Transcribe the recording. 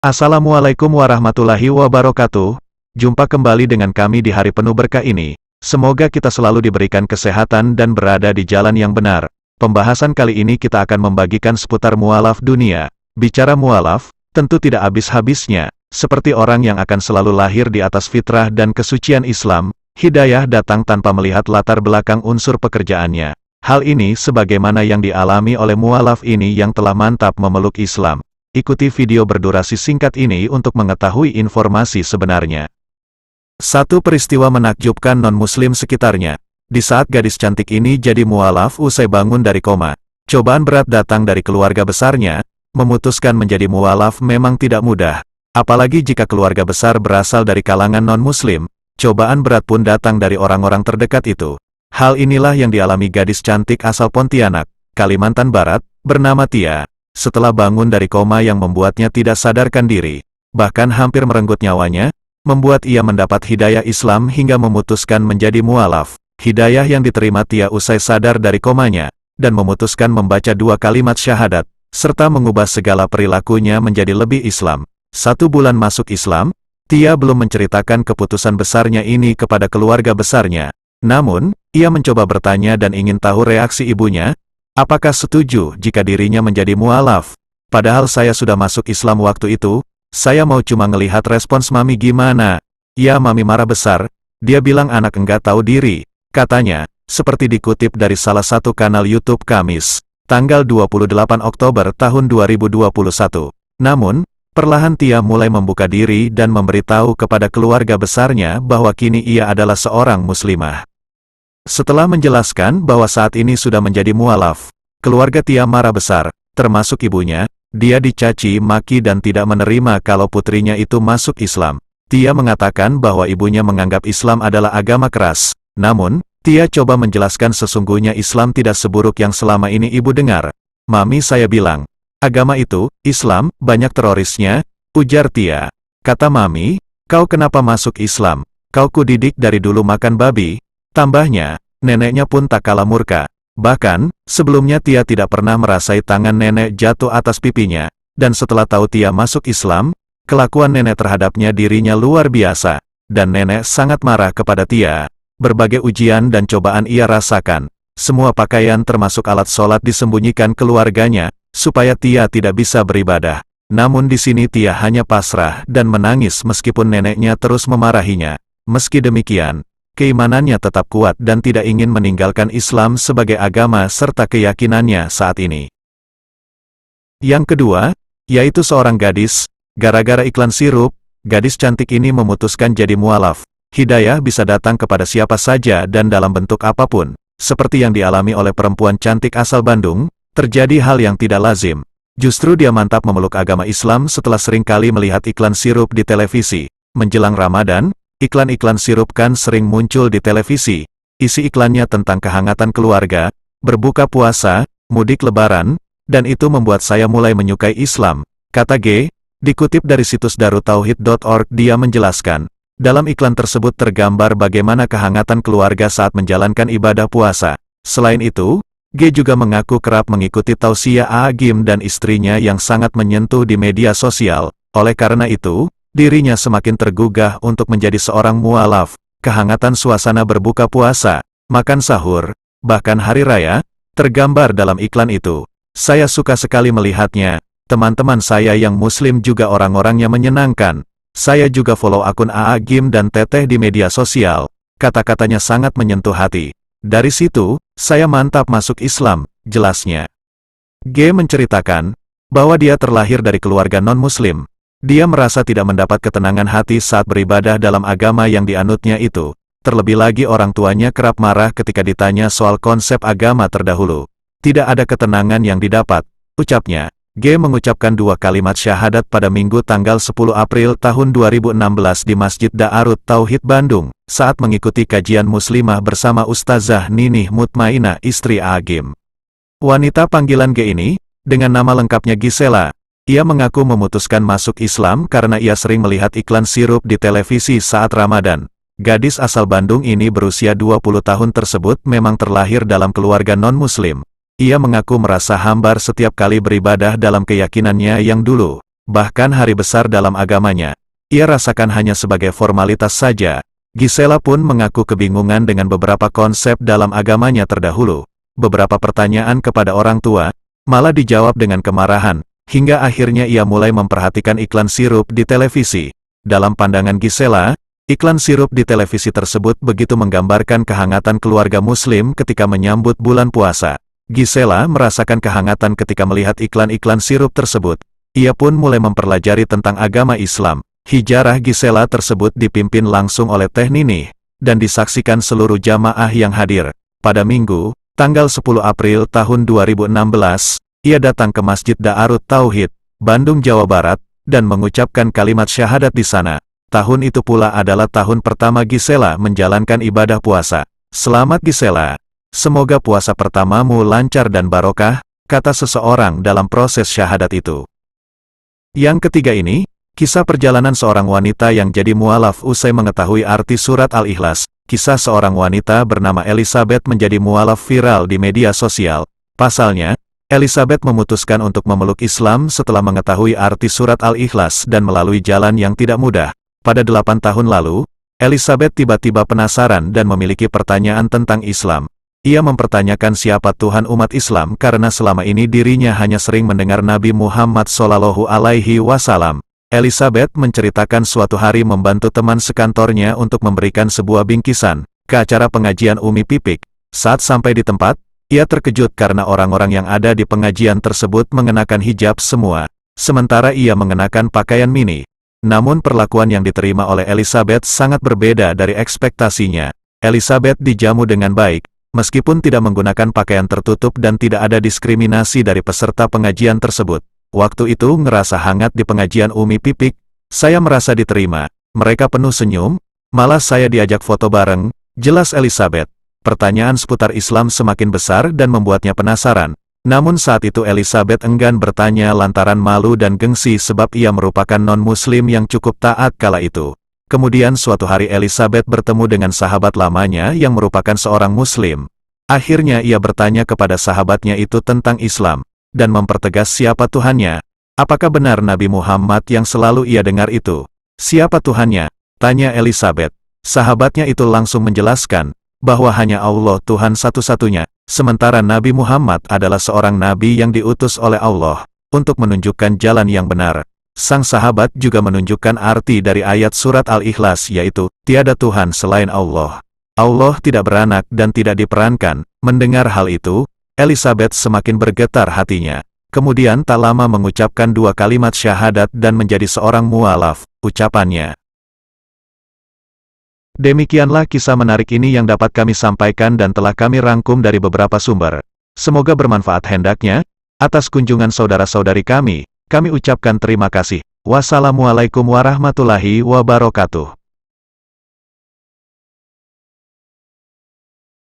Assalamualaikum warahmatullahi wabarakatuh. Jumpa kembali dengan kami di hari penuh berkah ini. Semoga kita selalu diberikan kesehatan dan berada di jalan yang benar. Pembahasan kali ini kita akan membagikan seputar mualaf dunia. Bicara mualaf, tentu tidak habis-habisnya. Seperti orang yang akan selalu lahir di atas fitrah dan kesucian Islam, hidayah datang tanpa melihat latar belakang unsur pekerjaannya. Hal ini sebagaimana yang dialami oleh mualaf ini yang telah mantap memeluk Islam. Ikuti video berdurasi singkat ini untuk mengetahui informasi sebenarnya. Satu peristiwa menakjubkan non-muslim sekitarnya. Di saat gadis cantik ini jadi mualaf usai bangun dari koma, cobaan berat datang dari keluarga besarnya. Memutuskan menjadi mualaf memang tidak mudah. Apalagi jika keluarga besar berasal dari kalangan non-muslim, cobaan berat pun datang dari orang-orang terdekat itu. Hal inilah yang dialami gadis cantik asal Pontianak, Kalimantan Barat, bernama Tia. Setelah bangun dari koma yang membuatnya tidak sadarkan diri, bahkan hampir merenggut nyawanya, membuat ia mendapat hidayah Islam hingga memutuskan menjadi mualaf. Hidayah yang diterima Tia usai sadar dari komanya, dan memutuskan membaca 2 kalimat syahadat, serta mengubah segala perilakunya menjadi lebih Islam. 1 bulan masuk Islam, Tia belum menceritakan keputusan besarnya ini kepada keluarga besarnya. Namun, ia mencoba bertanya dan ingin tahu reaksi ibunya. Apakah setuju jika dirinya menjadi mualaf? Padahal saya sudah masuk Islam waktu itu, saya mau cuma ngelihat respons mami gimana. Ya, mami marah besar, dia bilang anak enggak tahu diri, katanya, seperti dikutip dari salah satu kanal YouTube Kamis, tanggal 28 Oktober tahun 2021. Namun, perlahan Tia mulai membuka diri dan memberitahu kepada keluarga besarnya bahwa kini ia adalah seorang muslimah. Setelah menjelaskan bahwa saat ini sudah menjadi mualaf, keluarga Tia marah besar, termasuk ibunya. Dia dicaci maki dan tidak menerima kalau putrinya itu masuk Islam. Tia mengatakan bahwa ibunya menganggap Islam adalah agama keras. Namun, Tia coba menjelaskan sesungguhnya Islam tidak seburuk yang selama ini ibu dengar. Mami, saya bilang, agama itu, Islam, banyak terorisnya, ujar Tia. Kata mami, kau kenapa masuk Islam? Kau kudidik dari dulu makan babi. Tambahnya, neneknya pun tak kalah murka. Bahkan, sebelumnya Tia tidak pernah merasai tangan nenek jatuh atas pipinya. Dan setelah tahu Tia masuk Islam, kelakuan nenek terhadapnya dirinya luar biasa. Dan nenek sangat marah kepada Tia. Berbagai ujian dan cobaan ia rasakan. Semua pakaian termasuk alat sholat disembunyikan keluarganya, supaya Tia tidak bisa beribadah. Namun di sini Tia hanya pasrah dan menangis meskipun neneknya terus memarahinya. Meski demikian, keimanannya tetap kuat dan tidak ingin meninggalkan Islam sebagai agama serta keyakinannya saat ini. Yang kedua, yaitu seorang gadis. Gara-gara iklan sirup, gadis cantik ini memutuskan jadi mualaf. Hidayah bisa datang kepada siapa saja dan dalam bentuk apapun. Seperti yang dialami oleh perempuan cantik asal Bandung, terjadi hal yang tidak lazim. Justru dia mantap memeluk agama Islam setelah sering kali melihat iklan sirup di televisi. Menjelang Ramadan, iklan-iklan sirup kan sering muncul di televisi. Isi iklannya tentang kehangatan keluarga, berbuka puasa, mudik lebaran, dan itu membuat saya mulai menyukai Islam. Kata G, dikutip dari situs darutauhid.org, dia menjelaskan, dalam iklan tersebut tergambar bagaimana kehangatan keluarga saat menjalankan ibadah puasa. Selain itu, G juga mengaku kerap mengikuti tausiah Agim dan istrinya yang sangat menyentuh di media sosial. Oleh karena itu, dirinya semakin tergugah untuk menjadi seorang mualaf. Kehangatan suasana berbuka puasa, makan sahur, bahkan hari raya, tergambar dalam iklan itu. Saya suka sekali melihatnya. Teman-teman saya yang muslim juga orang-orangnya menyenangkan. Saya juga follow akun Agim dan Teteh di media sosial. Kata-katanya sangat menyentuh hati. Dari situ, saya mantap masuk Islam, jelasnya. G menceritakan bahwa dia terlahir dari keluarga non-muslim. Dia merasa tidak mendapat ketenangan hati saat beribadah dalam agama yang dianutnya itu. Terlebih lagi orang tuanya kerap marah ketika ditanya soal konsep agama terdahulu. Tidak ada ketenangan yang didapat, ucapnya. G mengucapkan 2 kalimat syahadat pada Minggu tanggal 10 April tahun 2016 di Masjid Daarut Tauhid Bandung, saat mengikuti kajian muslimah bersama Ustazah Ninih Mutmainah, istri Agim. Wanita panggilan G ini, dengan nama lengkapnya Gisela, ia mengaku memutuskan masuk Islam karena ia sering melihat iklan sirup di televisi saat Ramadan. Gadis asal Bandung ini berusia 20 tahun tersebut memang terlahir dalam keluarga non-muslim. Ia mengaku merasa hambar setiap kali beribadah dalam keyakinannya yang dulu. bahkan hari besar dalam agamanya, ia rasakan hanya sebagai formalitas saja. Gisela pun mengaku kebingungan dengan beberapa konsep dalam agamanya terdahulu. Beberapa pertanyaan kepada orang tua, malah dijawab dengan kemarahan, hingga akhirnya ia mulai memperhatikan iklan sirup di televisi. Dalam pandangan Gisela, iklan sirup di televisi tersebut begitu menggambarkan kehangatan keluarga Muslim ketika menyambut bulan puasa. Gisela merasakan kehangatan ketika melihat iklan-iklan sirup tersebut. Ia pun mulai mempelajari tentang agama Islam. Hijrah Gisela tersebut dipimpin langsung oleh Teh Ninih, dan disaksikan seluruh jamaah yang hadir. Pada Minggu, tanggal 10 April tahun 2016, ia datang ke Masjid Daarut Tauhid, Bandung, Jawa Barat, dan mengucapkan kalimat syahadat di sana. Tahun itu pula adalah tahun pertama Gisela menjalankan ibadah puasa. Selamat Gisela. Semoga puasa pertamamu lancar dan barokah, kata seseorang dalam proses syahadat itu. Yang ketiga ini, kisah perjalanan seorang wanita yang jadi mualaf usai mengetahui arti surat Al-Ikhlas. Kisah seorang wanita bernama Elizabeth menjadi mualaf viral di media sosial. Pasalnya, Elizabeth memutuskan untuk memeluk Islam setelah mengetahui arti surat Al-Ikhlas dan melalui jalan yang tidak mudah. Pada 8 tahun lalu, Elizabeth tiba-tiba penasaran dan memiliki pertanyaan tentang Islam. Ia mempertanyakan siapa Tuhan umat Islam karena selama ini dirinya hanya sering mendengar Nabi Muhammad SAW. Elizabeth menceritakan suatu hari membantu teman sekantornya untuk memberikan sebuah bingkisan ke acara pengajian Umi Pipik. Saat sampai di tempat, ia terkejut karena orang-orang yang ada di pengajian tersebut mengenakan hijab semua, sementara ia mengenakan pakaian mini. Namun perlakuan yang diterima oleh Elizabeth sangat berbeda dari ekspektasinya. Elizabeth dijamu dengan baik, meskipun tidak menggunakan pakaian tertutup dan tidak ada diskriminasi dari peserta pengajian tersebut. Waktu itu ngerasa hangat di pengajian Umi Pipik, saya merasa diterima, mereka penuh senyum, malah saya diajak foto bareng, jelas Elizabeth. Pertanyaan seputar Islam semakin besar dan membuatnya penasaran. Namun saat itu Elizabeth enggan bertanya lantaran malu dan gengsi sebab ia merupakan non-muslim yang cukup taat kala itu. Kemudian suatu hari Elizabeth bertemu dengan sahabat lamanya yang merupakan seorang muslim. Akhirnya ia bertanya kepada sahabatnya itu tentang Islam, dan mempertegas siapa Tuhannya. Apakah benar Nabi Muhammad yang selalu ia dengar itu? Siapa Tuhannya? Tanya Elizabeth. Sahabatnya itu langsung menjelaskan bahwa hanya Allah Tuhan satu-satunya, sementara Nabi Muhammad adalah seorang nabi yang diutus oleh Allah untuk menunjukkan jalan yang benar. Sang sahabat juga menunjukkan arti dari ayat surat Al-Ikhlas yaitu, tiada Tuhan selain Allah. Allah tidak beranak dan tidak diperankan. Mendengar hal itu, Elizabeth semakin bergetar hatinya. Kemudian tak lama mengucapkan 2 kalimat syahadat dan menjadi seorang mualaf, ucapannya. Demikianlah kisah menarik ini yang dapat kami sampaikan dan telah kami rangkum dari beberapa sumber. Semoga bermanfaat hendaknya. Atas kunjungan saudara-saudari kami ucapkan terima kasih. Wassalamualaikum warahmatullahi wabarakatuh.